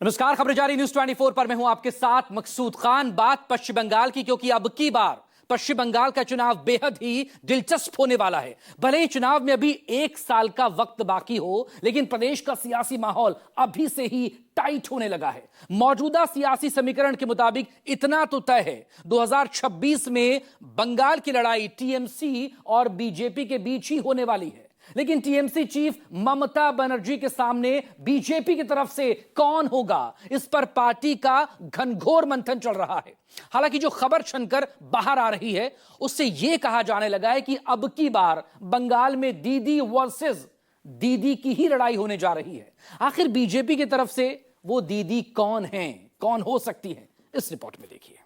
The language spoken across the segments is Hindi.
नमस्कार, खबरें जारी न्यूज 24 पर मैं हूं आपके साथ मकसूद खान। बात पश्चिम बंगाल की, क्योंकि अब की बार पश्चिम बंगाल का चुनाव बेहद ही दिलचस्प होने वाला है। भले ही चुनाव में अभी 1 साल का वक्त बाकी हो, लेकिन प्रदेश का सियासी माहौल अभी से ही टाइट होने लगा है। मौजूदा सियासी समीकरण के मुताबिक इतना तो तय है, 2026 में बंगाल की लड़ाई टीएमसी और बीजेपी के बीच ही होने वाली है। लेकिन टीएमसी चीफ ममता बनर्जी के सामने बीजेपी की तरफ से कौन होगा, इस पर पार्टी का घनघोर मंथन चल रहा है। हालांकि जो खबर छनकर बाहर आ रही है, उससे यह कहा जाने लगा है कि अब की बार बंगाल में दीदी वर्सेस दीदी की ही लड़ाई होने जा रही है। आखिर बीजेपी की तरफ से वो दीदी कौन है, कौन हो सकती है, इस रिपोर्ट में देखिए।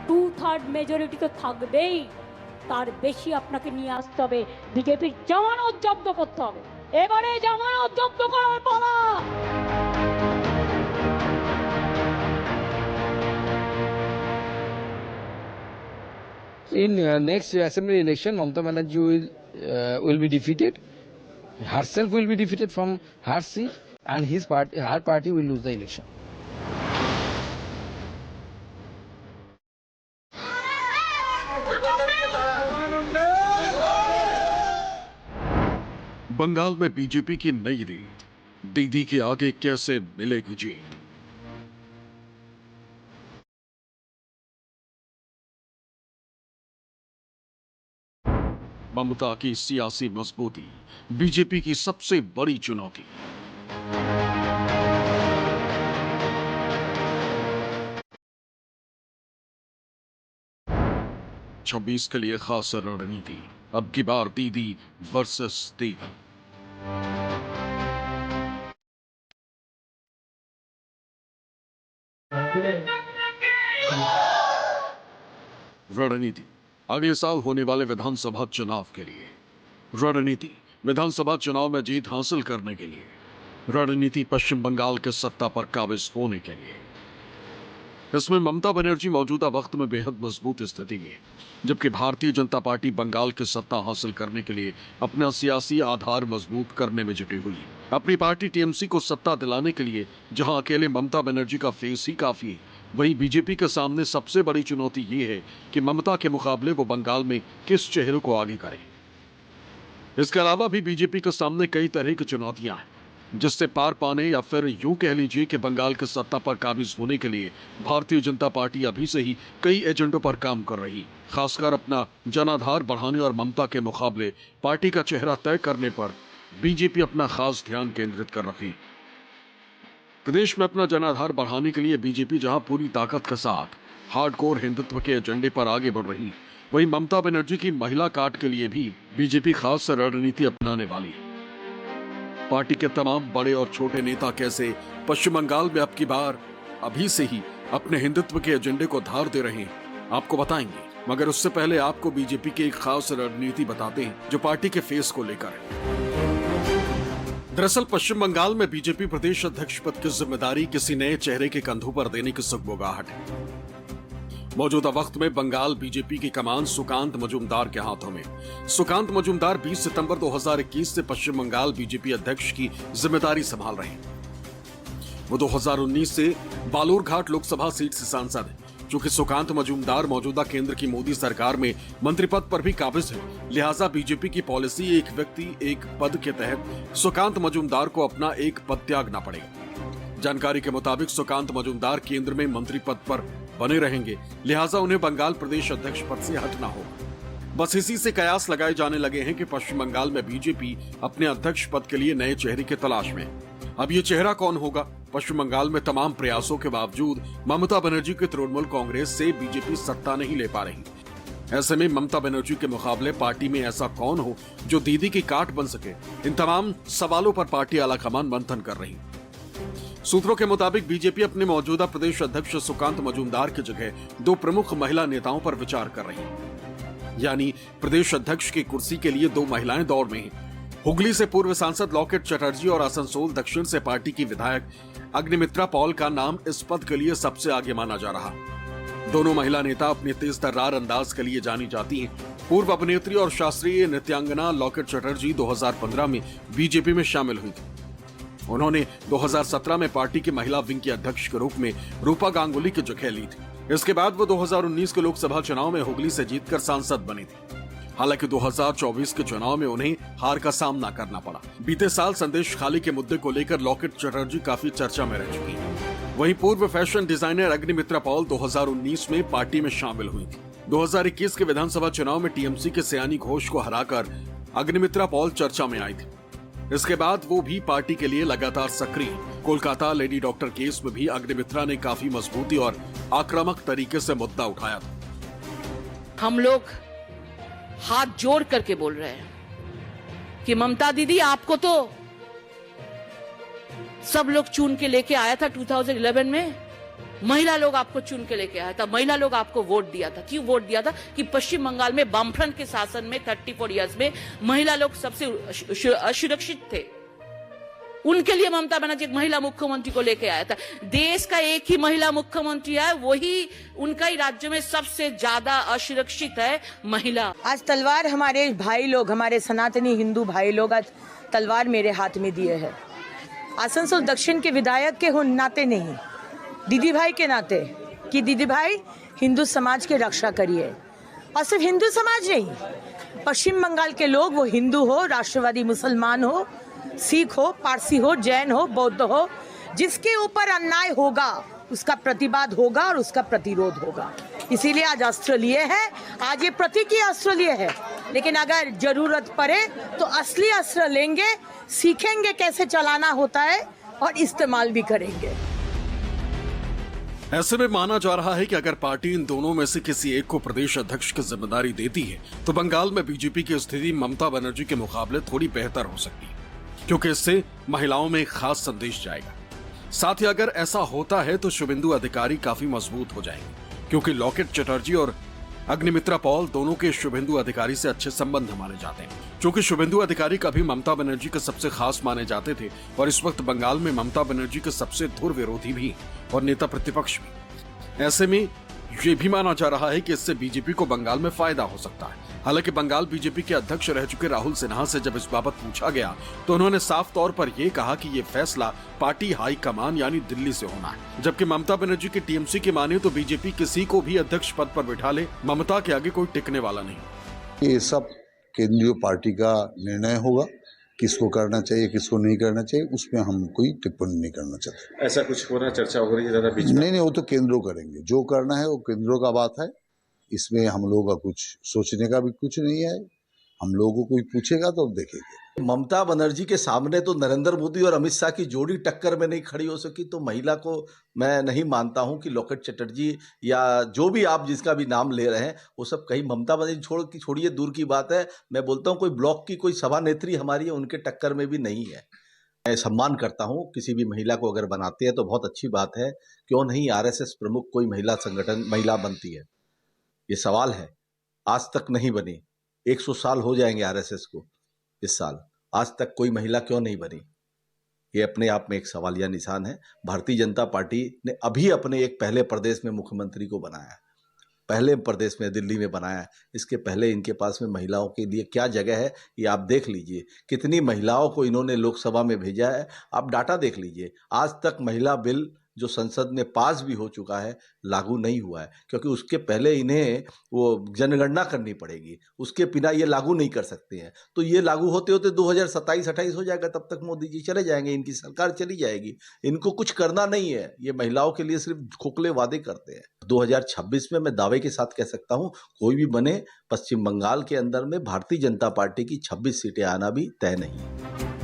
2/3 মেজরিটি তো থাকবেই, তার বেশি আপনাকে নিয়ে আসতে হবে। বিজেপির জামানত জব্দ করতে হবে। এবারে জামানত জব্দ করার পালা। In next assembly election, Mamata Banerjee will be defeated. Herself will be defeated from her seat, and her party will lose the election. Bengal में बीजेपी की नई रीत, दीदी के आगे कैसे मिलेगी जीत। ममता की सियासी मजबूती बीजेपी की सबसे बड़ी चुनौती। छब्बीस के लिए खास रणनीति, अब की बार दीदी वर्सेस दीदी। रणनीति, अगले साल होने वाले विधानसभा चुनाव के लिए। रणनीति, विधानसभा चुनाव में जीत हासिल करने के लिए। रणनीति, पश्चिम बंगाल के सत्ता पर काबिज होने के लिए। इसमें ममता बनर्जी मौजूदा वक्त में बेहद मजबूत स्थिति में है, जबकि भारतीय जनता पार्टी बंगाल की सत्ता हासिल करने के लिए अपना सियासी आधार मजबूत करने में जुटी हुई है। अपनी पार्टी टीएमसी को सत्ता दिलाने के लिए जहां अकेले ममता बनर्जी का फेस ही काफी है, वहीं बीजेपी के सामने सबसे बड़ी चुनौती ये है कि ममता के मुकाबले वो बंगाल में किस चेहरे को आगे करे। इसके अलावा भी बीजेपी के सामने कई तरह की चुनौतियां हैं, जिससे पार पाने या फिर यूं कह लीजिए कि बंगाल के सत्ता पर काबिज होने के लिए भारतीय जनता पार्टी अभी से ही कई एजेंडों पर काम कर रही, खासकर अपना जनाधार बढ़ाने और ममता के मुकाबले पार्टी का चेहरा तय करने पर बीजेपी अपना खास ध्यान केंद्रित कर रही। प्रदेश में अपना जनाधार बढ़ाने के लिए बीजेपी जहां पूरी ताकत के साथ हार्डकोर हिंदुत्व के एजेंडे पर आगे बढ़ रही, वहीं ममता बनर्जी की महिला कार्ड के लिए भी बीजेपी खास रणनीति अपनाने वाली है। पार्टी के तमाम बड़े और छोटे नेता कैसे पश्चिम बंगाल में अब की बार अभी से ही अपने हिंदुत्व के एजेंडे को धार दे रहे हैं, आपको बताएंगे। मगर उससे पहले आपको बीजेपी की एक खास रणनीति बताते हैं जो पार्टी के फेस को लेकर है। दरअसल पश्चिम बंगाल में बीजेपी प्रदेश अध्यक्ष पद की जिम्मेदारी किसी नए चेहरे के कंधों पर देने की सुगबुगाहट है। मौजूदा वक्त में बंगाल बीजेपी की कमान सुकांत मजूमदार के हाथों में। सुकांत मजूमदार 20 सितंबर 2021 से पश्चिम बंगाल बीजेपी अध्यक्ष की जिम्मेदारी संभाल रहे हैं। वो 2019 से बालूरघाट लोकसभा सीट से सांसद हैं। चूंकि सुकांत मजूमदार मौजूदा केंद्र की मोदी सरकार में मंत्री पद पर भी काबिज है, लिहाजा बीजेपी की पॉलिसी एक व्यक्ति एक पद के तहत सुकांत मजूमदार को अपना एक पद त्यागना पड़ेगा। जानकारी के मुताबिक सुकांत मजूमदार केंद्र में मंत्री पद पर बने रहेंगे, लिहाजा उन्हें बंगाल प्रदेश अध्यक्ष पद से हटना होगा। बस इसी से कयास लगाए जाने लगे हैं कि पश्चिम बंगाल में बीजेपी अपने अध्यक्ष पद के लिए नए चेहरे की तलाश में। अब ये चेहरा कौन होगा? पश्चिम बंगाल में तमाम प्रयासों के बावजूद ममता बनर्जी की तृणमूल कांग्रेस से बीजेपी सत्ता नहीं ले पा रही। ऐसे में ममता बनर्जी के मुकाबले पार्टी में ऐसा कौन हो जो दीदी की काट बन सके? इन तमाम सवालों पर पार्टी आलाकमान मंथन कर रही। सूत्रों के मुताबिक बीजेपी अपने मौजूदा प्रदेश अध्यक्ष सुकांत मजूमदार की जगह 2 प्रमुख महिला नेताओं पर विचार कर रही है। यानी प्रदेश अध्यक्ष की कुर्सी के लिए 2 महिलाएं दौड़ में हैं। हुगली से पूर्व सांसद लॉकेट चटर्जी और आसनसोल दक्षिण से पार्टी की विधायक अग्निमित्रा पॉल का नाम इस पद के लिए सबसे आगे माना जा रहा। दोनों महिला नेता अपने तेज तर्रार अंदाज के लिए जानी जाती हैं। पूर्व अभिनेत्री और शास्त्रीय नृत्यांगना लॉकेट चटर्जी 2015 में बीजेपी में शामिल हुई थी। उन्होंने 2017 में पार्टी की महिला विंग की अध्यक्ष के रूप में रूपा गांगुली की जगह ली थी। इसके बाद वो 2019 के लोकसभा चुनाव में हुगली से जीतकर सांसद बनी थी। हालांकि 2024 के चुनाव में उन्हें हार का सामना करना पड़ा। बीते साल संदेश खाली के मुद्दे को लेकर लॉकेट चटर्जी काफी चर्चा में रह चुकी हैं। वहीं पूर्व फैशन डिजाइनर अग्निमित्रा पॉल 2019 में पार्टी में शामिल हुई थी। 2021 के विधानसभा चुनाव में टीएमसी के सयानी घोष को हराकर अग्निमित्रा पॉल चर्चा में आई थी। इसके बाद वो भी पार्टी के लिए लगातार सक्रिय। कोलकाता लेडी डॉक्टर केस में भी अग्निमित्रा ने काफी मजबूती और आक्रामक तरीके से मुद्दा उठाया था। हम लोग हाथ जोड़ करके बोल रहे हैं कि ममता दीदी, आपको तो सब लोग चुन के लेके आया था 2011 में। महिला लोग आपको चुन के लेके आया था, महिला लोग आपको वोट दिया था। क्यों वोट दिया था? कि पश्चिम बंगाल में वामफ्रंट के शासन में 34 इयर्स में महिला लोग सबसे असुरक्षित थे। उनके लिए ममता बनर्जी एक महिला मुख्यमंत्री को लेके आया था। देश का एक ही महिला मुख्यमंत्री है, वही उनका ही राज्य में सबसे ज्यादा असुरक्षित है महिला। आज तलवार हमारे भाई लोग, हमारे सनातनी हिंदू भाई लोग आज तलवार मेरे हाथ में दिए है। आसनसोल दक्षिण के विधायक के नाते नहीं, दीदी भाई के नाते, कि दीदी भाई हिंदू समाज के रक्षा करिए। और सिर्फ हिंदू समाज नहीं, पश्चिम बंगाल के लोग, वो हिंदू हो, राष्ट्रवादी मुसलमान हो, सिख हो, पारसी हो, जैन हो, बौद्ध हो, जिसके ऊपर अन्याय होगा उसका प्रतिवाद होगा और उसका प्रतिरोध होगा। इसीलिए आज अस्त्र लिए है, आज ये प्रतीकीय अस्त्र लिए है, लेकिन अगर जरूरत पड़े तो असली अस्त्र लेंगे, सीखेंगे कैसे चलाना होता है और इस्तेमाल भी करेंगे। ऐसे में माना जा रहा है कि अगर पार्टी इन दोनों में से किसी एक को प्रदेश अध्यक्ष की जिम्मेदारी देती है तो बंगाल में बीजेपी की स्थिति ममता बनर्जी के मुकाबले थोड़ी बेहतर हो सकती है, क्योंकि इससे महिलाओं में एक खास संदेश जाएगा। साथ ही अगर ऐसा होता है तो शुभेंदु अधिकारी काफी मजबूत हो जाएंगे, क्योंकि लॉकेट चटर्जी और अग्निमित्रा पॉल दोनों के शुभेंदु अधिकारी से अच्छे संबंध माने जाते हैं। क्योंकि शुभेंदु अधिकारी कभी ममता बनर्जी के सबसे खास माने जाते थे और इस वक्त बंगाल में ममता बनर्जी के सबसे धुर विरोधी भी और नेता प्रतिपक्ष भी। ऐसे में ये भी माना जा रहा है कि इससे बीजेपी को बंगाल में फायदा हो सकता है। हालांकि बंगाल बीजेपी के अध्यक्ष रह चुके राहुल सिन्हा से जब इस बाबत पूछा गया तो उन्होंने साफ तौर पर यह कहा कि ये फैसला पार्टी हाई कमान यानी दिल्ली से होना है। जबकि ममता बनर्जी की टीएमसी की माने तो बीजेपी किसी को भी अध्यक्ष पद पर बिठा ले, ममता के आगे कोई टिकने वाला नहीं। ये सब केंद्रीय पार्टी का निर्णय होगा, किसको करना चाहिए किसको नहीं करना चाहिए, उसमें हम कोई टिप्पणी नहीं करना चाहते। ऐसा कुछ हो रहा, चर्चा हो रही है ज्यादा बीच में? नहीं, वो तो केंद्रों करेंगे, जो करना है वो केंद्रों का बात है। इसमें हम लोगों का कुछ सोचने का भी कुछ नहीं है। हम लोगों को कोई पूछेगा तो देखेंगे। ममता बनर्जी के सामने तो नरेंद्र मोदी और अमित शाह की जोड़ी टक्कर में नहीं खड़ी हो सकी, तो महिला को मैं नहीं मानता हूं कि लॉकेट चटर्जी या जो भी आप जिसका भी नाम ले रहे हैं वो सब कहीं ममता बनर्जी छोड़िए, दूर की बात है। मैं बोलता हूं कोई ब्लॉक की कोई सभा नेत्री हमारी है, उनके टक्कर में भी नहीं है। मैं सम्मान करता हूं किसी भी महिला को, अगर बनाते हैं तो बहुत अच्छी बात है। क्यों नहीं आरएसएस प्रमुख कोई महिला संगठन महिला बनती है, ये सवाल है। आज तक नहीं बनी, 100 साल हो जाएंगे आरएसएस को इस साल, आज तक कोई महिला क्यों नहीं बनी? ये अपने आप में एक सवालिया निशान है। भारतीय जनता पार्टी ने अभी अपने एक पहले प्रदेश में मुख्यमंत्री को बनाया, पहले प्रदेश में दिल्ली में बनाया। इसके पहले इनके पास में महिलाओं के लिए क्या जगह है ये आप देख लीजिए। कितनी महिलाओं को इन्होंने लोकसभा में भेजा है, आप डाटा देख लीजिए। आज तक महिला बिल जो संसद में पास भी हो चुका है लागू नहीं हुआ है, क्योंकि उसके पहले इन्हें वो जनगणना करनी पड़ेगी, उसके बिना ये लागू नहीं कर सकते हैं। तो ये लागू होते होते 2027-28 हो जाएगा, तब तक मोदी जी चले जाएंगे, इनकी सरकार चली जाएगी। इनको कुछ करना नहीं है, ये महिलाओं के लिए सिर्फ खोखले वादे करते हैं। 2026 में मैं दावे के साथ कह सकता हूं कोई भी बने, पश्चिम बंगाल के अंदर में भारतीय जनता पार्टी की 26 सीटें आना भी तय नहीं।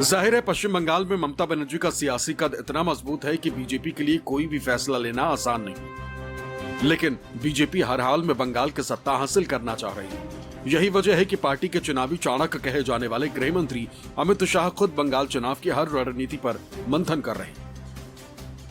जाहिर है पश्चिम बंगाल में ममता बनर्जी का सियासी कद इतना मजबूत है कि बीजेपी के लिए कोई भी फैसला लेना आसान नहीं। लेकिन बीजेपी हर हाल में बंगाल की सत्ता हासिल करना चाह रही है। यही वजह है कि पार्टी के चुनावी चाणक्य कहे जाने वाले गृह मंत्री अमित शाह खुद बंगाल चुनाव की हर रणनीति पर मंथन कर रहे हैं।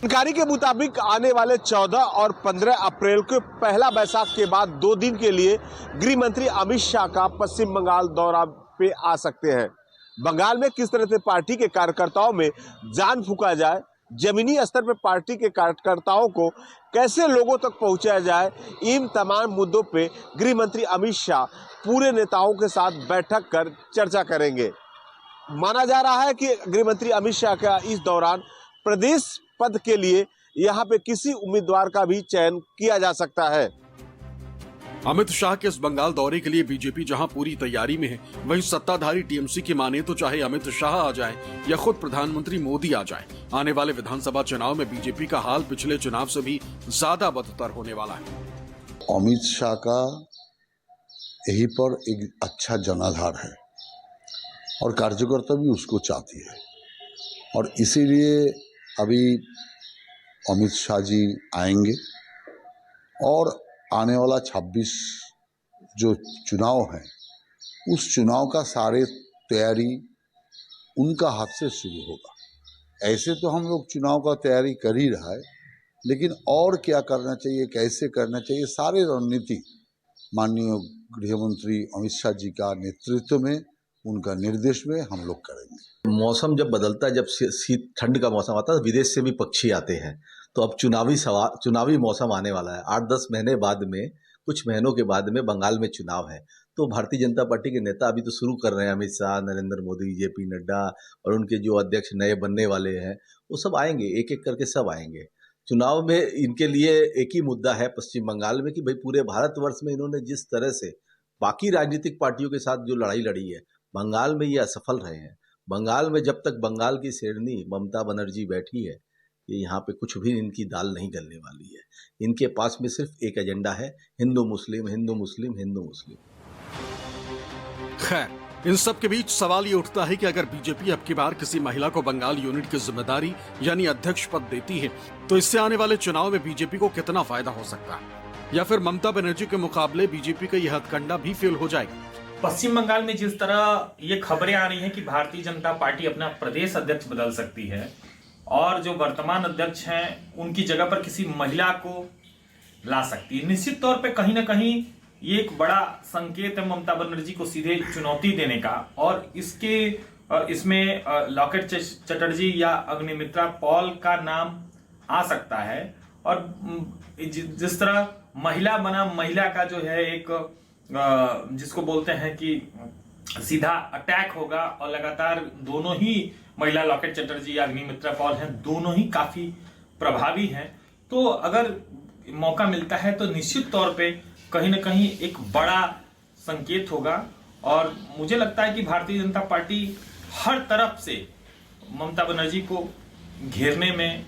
जानकारी के मुताबिक आने वाले 14 और 15 अप्रैल को पहला बैसाख के बाद 2 दिन के लिए गृह मंत्री अमित शाह का पश्चिम बंगाल दौरा पे आ सकते हैं। बंगाल में किस तरह से पार्टी के कार्यकर्ताओं में जान फूंका जाए जमीनी स्तर पर पार्टी के कार्यकर्ताओं को कैसे लोगों तक पहुंचाया जाए, इन तमाम मुद्दों पे गृह मंत्री अमित शाह पूरे नेताओं के साथ बैठक कर चर्चा करेंगे। माना जा रहा है कि गृह मंत्री अमित शाह का इस दौरान प्रदेश पद के लिए यहां पे किसी उम्मीदवार का भी चयन किया जा सकता है। अमित शाह के इस बंगाल दौरे के लिए बीजेपी जहां पूरी तैयारी में है, वहीं सत्ताधारी टीएमसी की माने तो चाहे अमित शाह आ जाए या खुद प्रधानमंत्री मोदी आ जाए, आने वाले विधानसभा चुनाव में बीजेपी का हाल पिछले चुनाव से भी ज्यादा बदतर होने वाला है। अमित शाह का यही पर एक अच्छा जनाधार है और कार्यकर्ता भी उसको चाहती है, और इसीलिए अभी अमित शाह जी आएंगे और आने वाला 26 जो चुनाव है, उस चुनाव का सारे तैयारी उनका हाथ से शुरू होगा। ऐसे तो हम लोग चुनाव का तैयारी कर ही रहा है, लेकिन और क्या करना चाहिए, कैसे करना चाहिए, सारे रणनीति माननीय गृह मंत्री अमित शाह जी का नेतृत्व में, उनका निर्देश में हम लोग करेंगे। मौसम जब बदलता है, जब शीत ठंड का मौसम आता है, विदेश से भी पक्षी आते हैं, तो अब चुनावी मौसम आने वाला है। 8-10 महीने बाद में, कुछ महीनों के बाद में बंगाल में चुनाव है, तो भारतीय जनता पार्टी के नेता अभी तो शुरू कर रहे हैं, अमित शाह, नरेंद्र मोदी, जेपी नड्डा और उनके जो अध्यक्ष नए बनने वाले हैं, वो सब आएंगे, एक एक करके सब आएंगे। चुनाव में इनके लिए एक ही मुद्दा है पश्चिम बंगाल में कि भाई पूरे भारतवर्ष में इन्होंने जिस तरह से बाकी राजनीतिक पार्टियों के साथ जो लड़ाई लड़ी है, बंगाल में ये असफल रहे हैं। बंगाल में जब तक बंगाल की शेरनी ममता बनर्जी बैठी है, ये यहाँ पे कुछ भी इनकी दाल नहीं गलने वाली है। इनके पास में सिर्फ एक एजेंडा है, हिंदू मुस्लिम, हिंदू मुस्लिम, हिंदू मुस्लिम। खैर, इन सब के बीच सवाल ये उठता है कि अगर बीजेपी अब की बार किसी महिला को बंगाल यूनिट की जिम्मेदारी यानी अध्यक्ष पद देती है, तो इससे आने वाले चुनाव में बीजेपी को कितना फायदा हो सकता है, या फिर ममता बनर्जी के मुकाबले बीजेपी का यह हथकंडा भी फेल हो जाएगा। पश्चिम बंगाल में जिस तरह ये खबरें आ रही हैं कि भारतीय जनता पार्टी अपना प्रदेश अध्यक्ष बदल सकती है और जो वर्तमान अध्यक्ष हैं उनकी जगह पर किसी महिला को ला सकती है, निश्चित तौर पे कहीं ना कहीं ये एक बड़ा संकेत है ममता बनर्जी को सीधे चुनौती देने का। और इसमें लॉकेट चटर्जी या अग्निमित्रा पॉल का नाम आ सकता है। और जिस तरह महिला बनाम महिला का जो है एक जिसको बोलते हैं कि सीधा अटैक होगा, और लगातार दोनों ही महिला लॉकेट चटर्जी या अग्निमित्रा पॉल हैं, दोनों ही काफी प्रभावी हैं। तो अगर मौका मिलता है तो निश्चित तौर पे कहीं ना कहीं एक बड़ा संकेत होगा। और मुझे लगता है कि भारतीय जनता पार्टी हर तरफ से ममता बनर्जी को घेरने में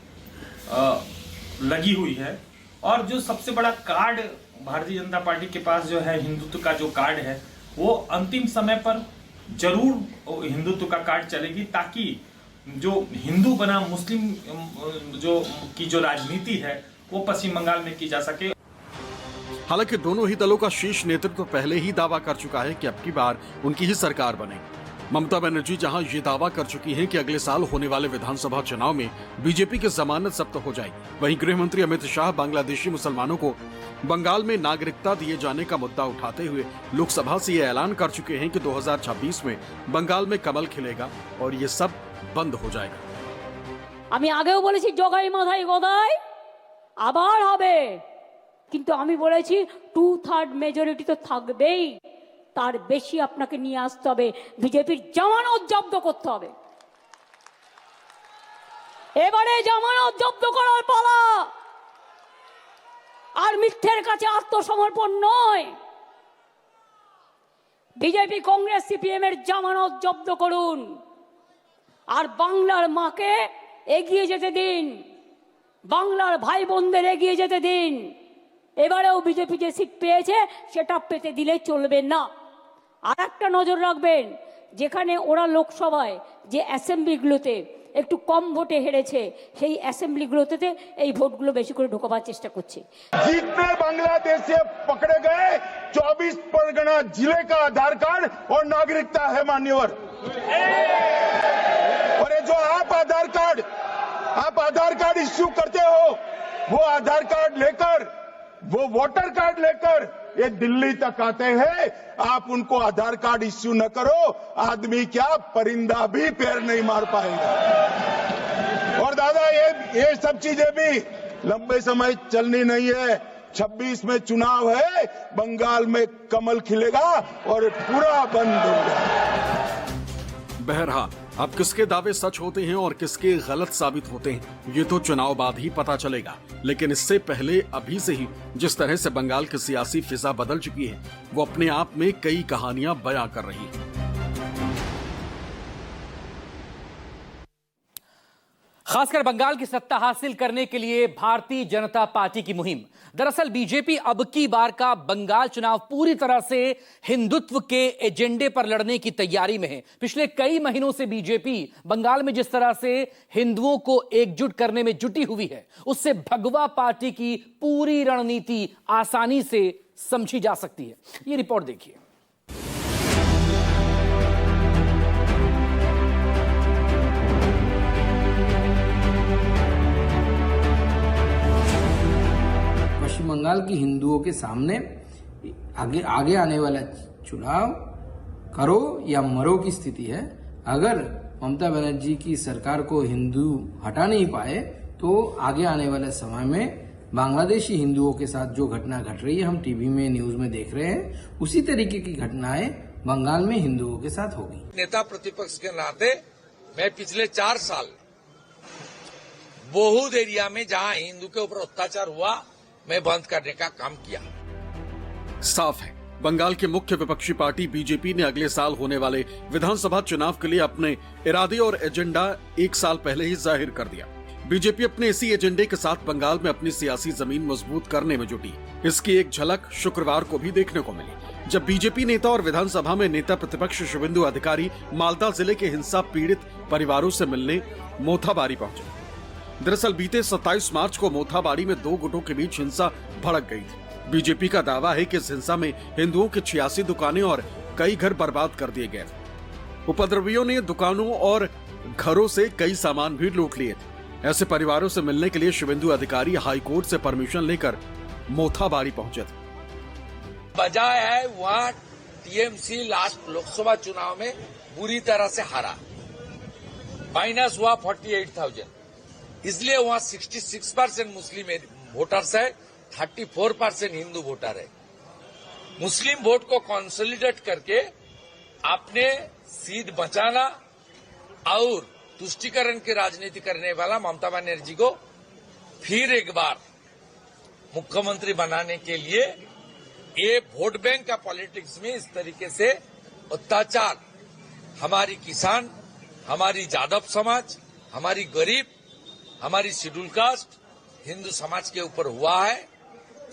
लगी हुई है। और जो सबसे बड़ा कार्ड भारतीय जनता पार्टी के पास जो है, हिंदुत्व का जो कार्ड है, वो अंतिम समय पर जरूर हिंदुत्व का कार्ड चलेगी, ताकि जो हिंदू बनाम मुस्लिम जो राजनीति है वो पश्चिम बंगाल में की जा सके। हालांकि दोनों ही दलों का शीर्ष नेतृत्व पहले ही दावा कर चुका है कि अब की बार उनकी ही सरकार बनेगी। ममता बनर्जी जहां ये दावा कर चुकी हैं कि अगले साल होने वाले विधानसभा चुनाव में बीजेपी की जमानत जब्त हो जाएगी, वहीं गृह मंत्री अमित शाह बांग्लादेशी मुसलमानों को बंगाल में नागरिकता दिए जाने का मुद्दा उठाते हुए लोकसभा से ये ऐलान कर चुके हैं कि 2026 में बंगाल में कमल खिलेगा और ये सब बंद हो जाएगा। আমি আগেও বলেছি জগাই মাথায় গদাই আবার হবে, কিন্তু আমি বলেছি 2/3 মেজরিটি তো থাকবেই, তার বেশি আপনাকে নিয়ে আসতে হবে, বিজেপির জামানত জব্দ করতে হবে। এবারে জামানত জব্দ করার পালা, আর মিথ্যের কাছে আত্মসমর্পণ নয়। বিজেপি কংগ্রেস সিপিএম এর জামানত জব্দ করুন, আর বাংলার মাকে এগিয়ে যেতে দিন, বাংলার ভাই বোনদের এগিয়ে যেতে দিন। এবারেও বিজেপি যে সিট পেয়েছে সেটা পেতে দিলে চলবে না। আর একটা নজর রাখবেন, যেখানে ওরা লোকসভায় যে অ্যাসেম্বলিগুলোতে একটু কম ভোটে হেরেছে, সেই অ্যাসেম্বলিগুলোতে এই ভোটগুলো বেশি করে ঢোকাবার চেষ্টা করছে। जितने बांग्लादेश से पकड़े गए 24 परगना जिले का आधार कार्ड और नागरिकता है मान्यवर। और ये जो आप आधार कार्ड इश्यू करते हो, वो आधार कार्ड लेकर, वो वोटर कार्ड लेकर ये दिल्ली तक आते हैं। आप उनको आधार कार्ड इश्यू न करो, आदमी क्या परिंदा भी पैर नहीं मार पाएगा। और और दादा ये सब चीजें भी लंबे समय चलनी नहीं है। 26 में चुनाव है, बंगाल में कमल खिलेगा और पूरा बंद होगा। बहरहाल अब किसके दावे सच होते हैं और किसके गलत साबित होते हैं ये तो चुनाव बाद ही पता चलेगा। लेकिन इससे पहले अभी से ही जिस तरह से बंगाल की सियासी फिजा बदल चुकी है वो अपने आप में कई कहानियां बयां कर रही है। खासकर बंगाल की सत्ता हासिल करने के लिए भारतीय जनता पार्टी की मुहिम। दरअसल बीजेपी अब की बार का बंगाल चुनाव पूरी तरह से हिंदुत्व के एजेंडे पर लड़ने की तैयारी में है। पिछले कई महीनों से बीजेपी बंगाल में जिस तरह से हिंदुओं को एकजुट करने में जुटी हुई है उससे भगवा पार्टी की पूरी रणनीति आसानी से समझी जा सकती है। ये रिपोर्ट देखिए। पश्चिम बंगाल की हिंदुओं के सामने आगे आने वाला चुनाव करो या मरो की स्थिति है। अगर ममता बनर्जी की सरकार को हिंदू हटा नहीं पाए तो आगे आने वाले समय में बांग्लादेशी हिंदुओं के साथ जो घटना घट रही है, हम टीवी में न्यूज में देख रहे हैं, उसी तरीके की घटनाएं बंगाल में हिंदुओं के साथ होगी। नेता प्रतिपक्ष के नाते मैं पिछले 4 साल बहुत एरिया में जहां हिंदू के ऊपर अत्याचार हुआ मैं बंद करने का काम किया। साफ है बंगाल की मुख्य विपक्षी पार्टी बीजेपी ने अगले साल होने वाले विधानसभा चुनाव के लिए अपने इरादे और एजेंडा 1 साल पहले ही जाहिर कर दिया। बीजेपी अपने इसी एजेंडे के साथ बंगाल में अपनी सियासी जमीन मजबूत करने में जुटी। इसकी एक झलक शुक्रवार को भी देखने को मिली जब बीजेपी नेता और विधानसभा में नेता प्रतिपक्ष शुभेंदु अधिकारी मालदा जिले के हिंसा पीड़ित परिवारों से मिलने मोथाबाड़ी पहुंचे। दरअसल बीते 27 मार्च को मोथाबाड़ी में 2 गुटों के बीच हिंसा भड़क गई थी। बीजेपी का दावा है कि इस हिंसा में हिंदुओं की 86 दुकानें और कई घर बर्बाद कर दिए गए थे। उपद्रवियों ने दुकानों और घरों से कई सामान भी लूट लिए थे। ऐसे परिवारों से मिलने के लिए शुभेंदु अधिकारी हाईकोर्ट से परमिशन लेकर मोथाबाड़ी पहुंचे थे। बजाय है वहाँ टीएमसी लास्ट लोकसभा चुनाव में बुरी तरह से हारा, माइनस हुआ 48,000। इसलिए वहाँ 66% मुस्लिम वोटर्स है, 34% हिंदू वोटर है। मुस्लिम वोट को कंसोलिडेट करके अपने सीट बचाना और तुष्टीकरण की राजनीति करने वाला ममता बनर्जी को फिर एक बार मुख्यमंत्री बनाने के लिए ये वोट बैंक का पॉलिटिक्स में इस तरीके से अत्याचार हमारी किसान, हमारी जादव समाज, हमारी गरीब, हमारी शेड्यूल कास्ट हिंदू समाज के ऊपर हुआ है।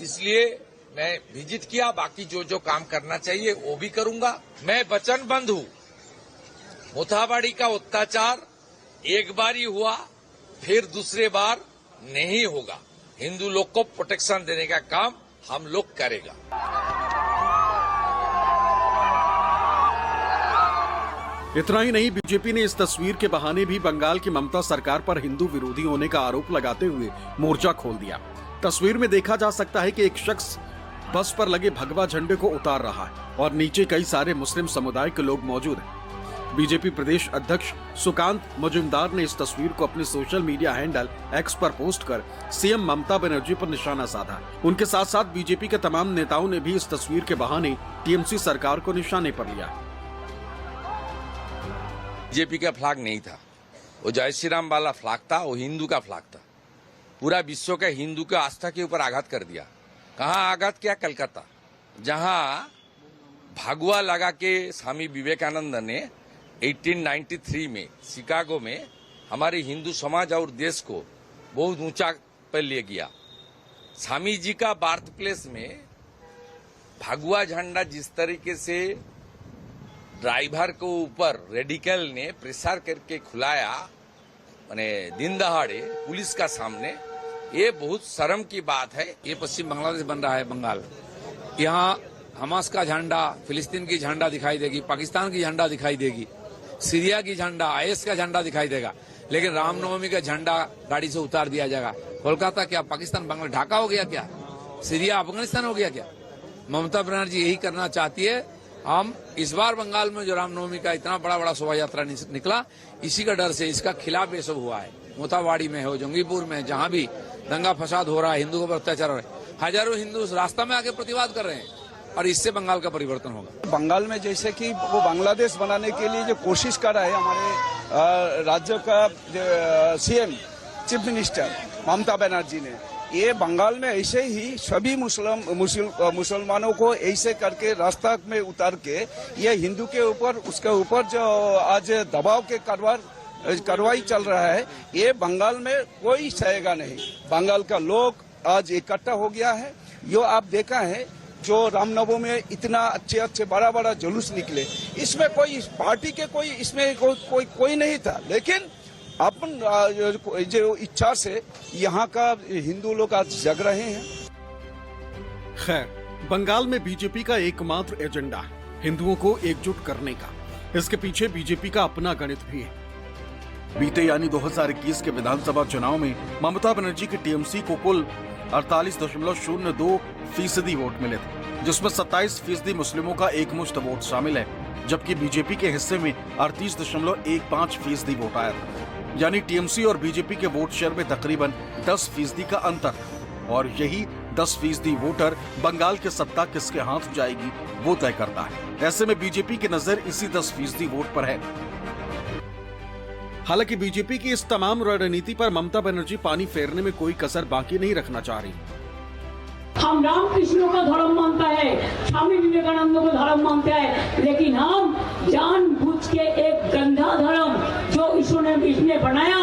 इसलिए मैं विजिट किया, बाकी जो काम करना चाहिए वो भी करूंगा। मैं वचनबद्ध हूं, मोथाबाड़ी का अत्याचार एक बार ही हुआ, फिर दूसरे बार नहीं होगा। हिंदू लोग को प्रोटेक्शन देने का काम हम लोग करेगा। इतना ही नहीं, बीजेपी ने इस तस्वीर के बहाने भी बंगाल की ममता सरकार पर हिंदू विरोधी होने का आरोप लगाते हुए मोर्चा खोल दिया। तस्वीर में देखा जा सकता है कि एक शख्स बस पर लगे भगवा झंडे को उतार रहा है और नीचे कई सारे मुस्लिम समुदाय के लोग मौजूद हैं। बीजेपी प्रदेश अध्यक्ष सुकांत मजुमदार ने इस तस्वीर को अपने सोशल मीडिया हैंडल एक्स पर पोस्ट कर सीएम ममता बनर्जी पर निशाना साधा। उनके साथ साथ बीजेपी के तमाम नेताओं ने भी इस तस्वीर के बहाने टीएमसी सरकार को निशाने पर लिया। बीजेपी का फ्लैग नहीं था, वो जय श्री राम वाला फ्लैग था, वो हिंदू का फ्लैग था। पूरा विश्व के हिंदू के आस्था के ऊपर आघात कर दिया। कहाँ आघात किया? कलकत्ता, जहाँ भगवा लगा के स्वामी विवेकानंद ने 1893 में शिकागो में हमारे हिंदू समाज और देश को बहुत ऊंचा पर ले गया। स्वामी जी का बर्थ प्लेस में भगवा झंडा जिस तरीके से ड्राइवर को ऊपर रेडिकल ने प्रेशर करके खुलाया, माने दिन दहाड़े पुलिस का सामने, ये बहुत शर्म की बात है। ये पश्चिम बांग्लादेश बन रहा है बंगाल। यहाँ हमास का झंडा, फिलिस्तीन की झंडा दिखाई देगी, पाकिस्तान की झंडा दिखाई देगी, सीरिया की झंडा, आईएस का झंडा दिखाई देगा, लेकिन रामनवमी का झंडा गाड़ी से उतार दिया जाएगा। कोलकाता क्या पाकिस्तान, बांग्लादेश ढाका हो गया क्या? सीरिया अफगानिस्तान हो गया क्या? ममता बनर्जी यही करना चाहती है। हम इस बार बंगाल में जो रामनवमी का इतना बड़ा शोभा यात्रा निकला, इसी का डर से इसका खिलाफ ये सब हुआ है। मोतावाड़ी में हो, जंगीपुर में, जहां भी दंगा फसाद हो रहा है, हिंदुओं पर अत्याचार हो रहा है, हजारों हिंदू उस रास्ता में आके प्रतिवाद कर रहे हैं और इससे बंगाल का परिवर्तन होगा। बंगाल में जैसे कि वो बांग्लादेश बनाने के लिए जो कोशिश कर रहा है हमारे राज्य का CM chief minister Mamata Banerjee ने, ये बंगाल में ऐसे ही सभी मुसलमानों को ऐसे करके रास्ता में उतार के ये हिंदू के ऊपर उसके ऊपर जो आज दबाव के कार्रवाई चल रहा है, ये बंगाल में कोई सहेगा नहीं। बंगाल का लोग आज इकट्ठा हो गया है। यो आप देखा है जो रामनवमी में इतना अच्छे बड़ा जुलूस निकले, इसमें कोई पार्टी के कोई इसमें कोई नहीं था, लेकिन अपन जो इच्छा से यहाँ का हिंदू लोग आज जग रहे हैं। खैर, बंगाल में बीजेपी का एकमात्र एजेंडा है हिंदुओं को एकजुट करने का। इसके पीछे बीजेपी का अपना गणित भी है। बीते यानी 2021 के विधानसभा चुनाव में ममता बनर्जी की टीएमसी को कुल 48.02% वोट मिले थे, जिसमें 27% मुस्लिमों का एकमुश्त वोट शामिल है, जबकि बीजेपी के हिस्से में 38.15% वोट आया था। यानी टीएमसी और बीजेपी के वोट शेयर में तकरीबन 10% का अंतर, और यही 10% वोटर बंगाल की सत्ता किसके हाथ जाएगी वो तय करता है। ऐसे में बीजेपी की नजर इसी 10% वोट पर है। हालांकि बीजेपी की इस तमाम रणनीति पर ममता बनर्जी पानी फेरने में कोई कसर बाकी नहीं रखना चाह रही। हम रामकृष्ण का धर्म मानता है, स्वामी विवेकानंद को धर्म मानता है, लेकिन हम जानबूझ के एक गंदा धर्म जो इसने बनाया,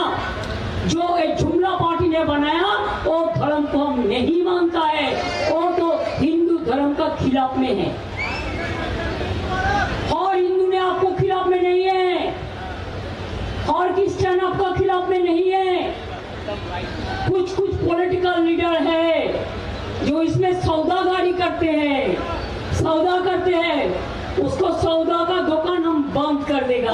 जो एक जुमला पार्टी ने बनाया, वो धर्म को हम नहीं मानता है। वो तो हिंदू धर्म का खिलाफ में है और हिंदू ने आपको खिलाफ में नहीं है और क्रिश्चियन आपका खिलाफ में नहीं है। कुछ पॉलिटिकल लीडर है जो इसमें सौदागारी करते हैं, उसको सौदा का दुकान हम बंद कर देगा।